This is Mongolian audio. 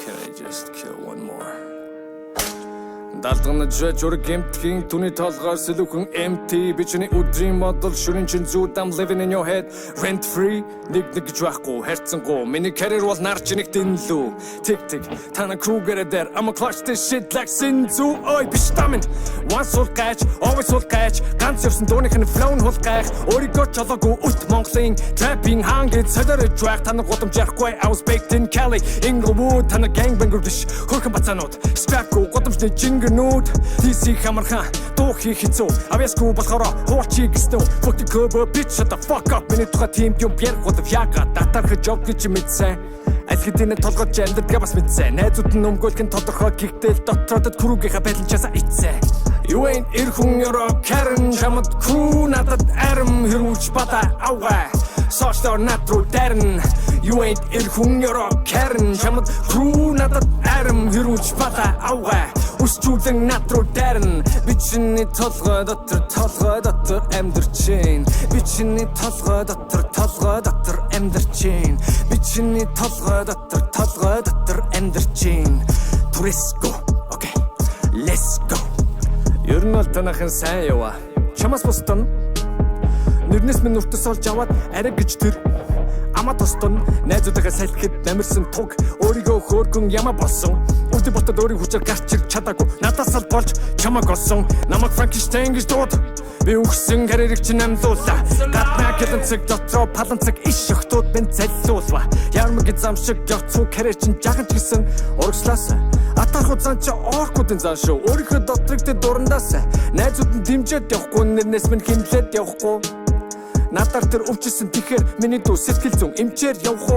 Can I just kill one more? Далдгана жург гэмтгийн түүний толгойр сэлүүхэн empty бичний өдрийн модол шүрэн чин зүүд I'm living in your head rent free нэг гэж байхгүй хайрцангуу миний career бол нарч нэг дэнлүү тик тана кругэр дээр I'm a clutch this shit like Sinzu ой биш тамин once all catch always all catch ганц явсан дууных нь flow нь хул гайх өөрийгөө чолоогүй үт Монголын trapping хангид солиорож байх тана гудамж ярихгүй I was baked in Cali Inglewood тана gangbanger биш хөрхэн бацаанууд strap-гүй гудамжны Nude, DC хамархан дуу хийх хэцүү авьяасгүй болохоор хуучиг гэснэ fuck the club bitch shut the fuck up миний тухай тийм юм ярих удав яга датарх жог гэж мэдсэн аль хэдийн толгойд амьдрдгаа бас мэдсэн найзууд нь өмгөөлгөн тодорхой гихтэл дотроод крүүгийнхаа байланчаасаа ицсэн You ain't ирхэн ёро Karen чамд крүү надад арим хэрүүлж бата аваа Сошдор натруу дэрн You ain't ирхэн ёро Karen чамд крүү надад арим хэрүүлж бата аваа Үсчүүлэн натруу дэрн бичний толгой дотор амьдэрчээн бичний толгой дотор амьдэрчээн бичний толгой дотор амьдэрчээн Let's go okay let's go Ер нь бол танахын сайн яваа. Чамаас бусдын нэрнээс минь нүртээс олж аваад арай гэж тэр ама тостон найзуудаа салхид намирсан туг өөрийгөө хөөргөн яма болсон. Үдэ ботод өөрийн хүчээр гарч ирж чадаагүй. Надаас л болж чамаг олсон. Намайг Frankenstein гэж дууд. Би өгсөн карьерийг чинь амлуулаа. Гаднаа гэлэн цэг дотроо паланцэг иш охтууд бэн заллуулва. Ярмаг зам шиг явцуу карьер чинь жаганч гисэн урагшлаасаа. Атархуу зан чи оркуудын зан шүү. Өөрийнхөө дотрыг тэ дурандаасаа. Найзууд нь дэмжээд явахгүй нэрнээс минь химлээд явахгүй. Надаар тэр өвчсөн тэгэхээр миний дүү сэтгэл зүйн эмчээр явах уу?